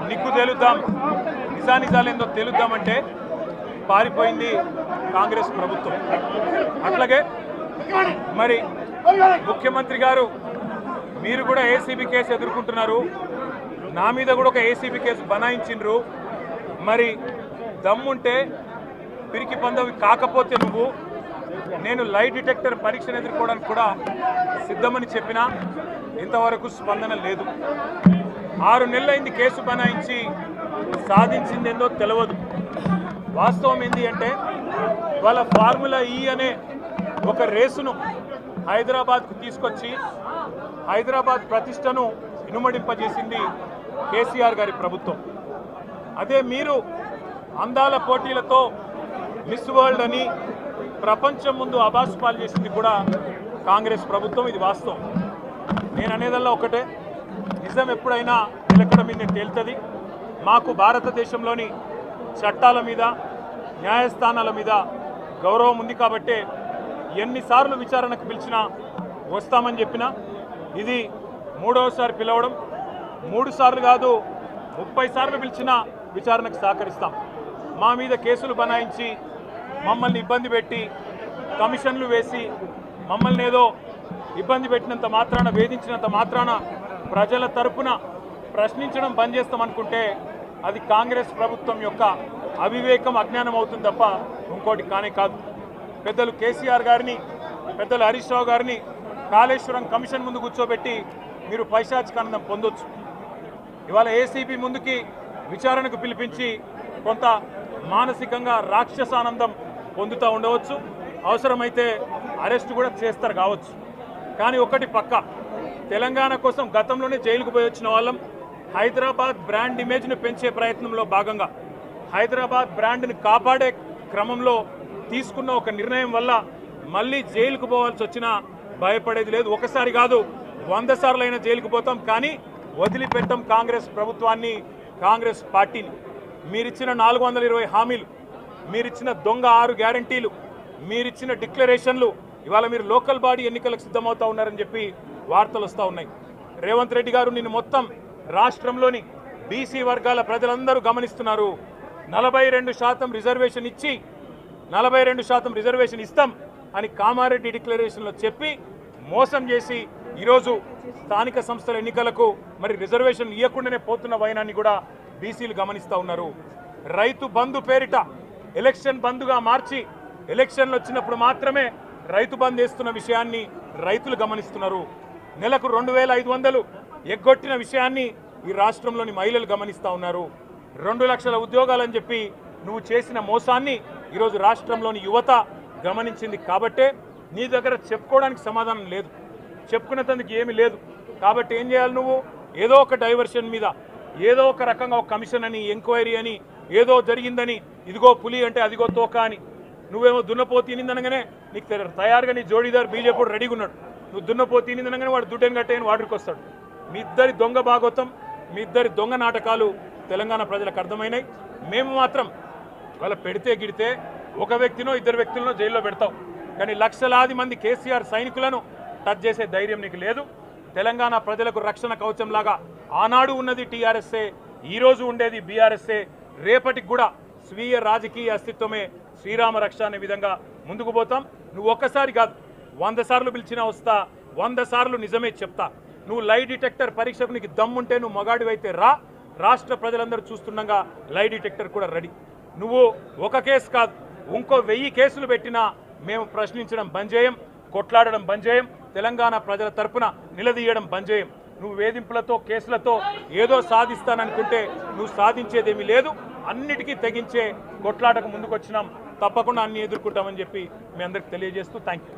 నిగ్గు తేలుద్దాం, నిజానిజాలేందో తేలుద్దామంటే పారిపోయింది కాంగ్రెస్ ప్రభుత్వం. అట్లాగే మరి ముఖ్యమంత్రి గారు మీరు కూడా ఏసీబీ కేసు ఎదుర్కొంటున్నారు, నా మీద కూడా ఒక ఏసీబీ కేసు బనాయించిండ్రు. మరి దమ్ముంటే పిరికి పందవి కాకపోతే నువ్వు నేను లై డిటెక్టర్ పరీక్షను ఎదుర్కోవడానికి కూడా సిద్ధమని చెప్పినా ఇంతవరకు స్పందన లేదు. 6 నెలలైంది కేసు బనాయించి, సాధించిందేందో తెలియదు. వాస్తవం ఏంటి అంటే వాళ్ళ ఫార్ములా ఈ అనే ఒక రేసును హైదరాబాద్కు తీసుకొచ్చి హైదరాబాద్ ప్రతిష్టను ఇనుమడింపజేసింది కేసీఆర్ గారి ప్రభుత్వం. అదే మీరు అందాల పోటీలతో మిస్ వరల్డ్ అని ప్రపంచం ముందు అబాసుపాలు చేసింది కూడా కాంగ్రెస్ ప్రభుత్వం. ఇది వాస్తవం. నేను అనేదల్లా ఒకటే, నిజం ఎప్పుడైనా నిలకడ మీద తేలుతుంది. మాకు భారతదేశంలోని చట్టాల మీద, న్యాయస్థానాల మీద గౌరవం ఉంది కాబట్టే ఎన్నిసార్లు విచారణకు పిలిచినా వస్తామని చెప్పినా ఇది 3వసారి పిలవడం, 3 సార్లు కాదు 30 సార్లు పిలిచినా విచారణకు సహకరిస్తాం. మా మీద కేసులు బనాయించి మమ్మల్ని ఇబ్బంది పెట్టి కమిషన్లు వేసి మమ్మల్ని ఏదో ఇబ్బంది పెట్టినంత మాత్రాన, వేధించినంత మాత్రాన ప్రజల తరపున ప్రశ్నించడం బంద్ చేస్తామనుకుంటే అది కాంగ్రెస్ ప్రభుత్వం యొక్క అవివేకం, అజ్ఞానం అవుతుంది తప్ప ఇంకోటి కానే కాదు. పెద్దలు కేసీఆర్ గారిని, పెద్దలు హరీష్ రావు గారిని కాళేశ్వరం కమిషన్ ముందు కూర్చోబెట్టి మీరు పైశాచికానందం పొందొచ్చు. ఇవాళ ఏసీబీ ముందుకి విచారణకు పిలిపించి కొంత మానసికంగా రాక్షసానందం పొందుతూ ఉండవచ్చు. అవసరమైతే అరెస్ట్ కూడా చేస్తారు కావచ్చు. కానీ ఒకటి పక్క, తెలంగాణ కోసం గతంలోనే జైలుకు పోయి వచ్చిన వాళ్ళం. హైదరాబాద్ బ్రాండ్ ఇమేజ్ను పెంచే ప్రయత్నంలో భాగంగా హైదరాబాద్ బ్రాండ్ని కాపాడే క్రమంలో తీసుకున్న ఒక నిర్ణయం వల్ల మళ్ళీ జైలుకు పోవాల్సి వచ్చినా భయపడేది లేదు. ఒకసారి కాదు 100 సార్లు అయినా జైలుకు పోతాం, కానీ వదిలిపెట్టాం కాంగ్రెస్ ప్రభుత్వాన్ని, కాంగ్రెస్ పార్టీని. మీరిచ్చిన 420 హామీలు, మీరిచ్చిన దొంగ 6 గ్యారంటీలు, మీరిచ్చిన డిక్లరేషన్లు, ఇవాళ మీరు లోకల్ బాడీ ఎన్నికలకు సిద్ధమవుతా ఉన్నారని చెప్పి వార్తలు వస్తూ ఉన్నాయి. రేవంత్ రెడ్డి గారు నిన్ను మొత్తం రాష్ట్రంలోని బీసీ వర్గాల ప్రజలందరూ గమనిస్తున్నారు. 42% రిజర్వేషన్ ఇచ్చి 42% రిజర్వేషన్ ఇస్తాం అని కామారెడ్డి డిక్లరేషన్లో చెప్పి మోసం చేసి ఈరోజు స్థానిక సంస్థల ఎన్నికలకు మరి రిజర్వేషన్ ఇవ్వకుండానే పోతున్న వైనాన్ని కూడా బీసీలు గమనిస్తూ ఉన్నారు. రైతు బంధు పేరిట ఎలక్షన్ బంధుగా మార్చి ఎలక్షన్లు వచ్చినప్పుడు మాత్రమే రైతు బంధు వేస్తున్న విషయాన్ని రైతులు గమనిస్తున్నారు. నెలకు 2500 ఎగ్గొట్టిన విషయాన్ని ఈ రాష్ట్రంలోని మహిళలు గమనిస్తూ ఉన్నారు. 2 లక్షల ఉద్యోగాలని చెప్పి నువ్వు చేసిన మోసాన్ని ఈరోజు రాష్ట్రంలోని యువత గమనించింది. కాబట్టే నీ దగ్గర చెప్పుకోవడానికి సమాధానం లేదు, చెప్పుకునేందుకు ఏమీ లేదు. కాబట్టి ఏం చేయాలి, నువ్వు ఏదో ఒక డైవర్షన్ మీద, ఏదో ఒక రకంగా ఒక కమిషన్ అని, ఎంక్వైరీ అని, ఏదో జరిగిందని, ఇదిగో పులి అంటే అదిగో తోక అని, నువ్వేమో దున్నపోతు తినిందనగానే నీకు తయారుగా నీ జోడీదారు బీజేపీ రెడీగా ఉన్నాడు. నువ్వు దున్నపోతు తినిందనగానే వాడు దుడ్డని కట్టేయని వాడికి వస్తాడు. మీ ఇద్దరి దొంగ భాగవతం, మీ ఇద్దరి దొంగ నాటకాలు తెలంగాణ ప్రజలకు అర్థమైనాయి. మేము మాత్రం వాళ్ళ పెడితే గిడితే ఒక వ్యక్తినో 2 వ్యక్తులను జైల్లో పెడతాం, కానీ లక్షలాది మంది కేసీఆర్ సైనికులను టచ్ చేసే ధైర్యం నీకు లేదు. తెలంగాణ ప్రజలకు రక్షణ కవచంలాగా ఆనాడు ఉన్నది టీఆర్ఎస్ఏ, ఈరోజు ఉండేది బీఆర్ఎస్ఏ, రేపటికి కూడా స్వీయ రాజకీయ అస్తిత్వమే శ్రీరామ రక్ష అనే విధంగా ముందుకు పోతాం. నువ్వు ఒక్కసారి కాదు 100 సార్లు పిలిచినా వస్తా, 100 సార్లు నిజమే చెప్తా. నువ్వు లై డిటెక్టర్ పరీక్షకు నీకు దమ్ముంటే నువ్వు మగాడివైతే రా, రాష్ట్ర ప్రజలందరూ చూస్తుండగా లై డిటెక్టర్ కూడా రెడీ. నువ్వు ఒక కేసు కాదు ఇంకో 1000 కేసులు పెట్టినా మేము ప్రశ్నించడం బంద్ చేయం, కొట్లాడడం బంద్ చేయం, తెలంగాణ ప్రజల తరపున నిలదీయడం బంద్ చేయం. నువ్వు వేధింపులతో, కేసులతో ఏదో సాధిస్తాననుకుంటే నువ్వు సాధించేదేమీ లేదు. అన్నిటికీ తెగించే కొట్లాటకు ముందుకు వచ్చినాం, తప్పకుండా అన్ని ఎదుర్కొంటామని చెప్పి మీ అందరికి తెలియజేస్తూ థ్యాంక్ యూ.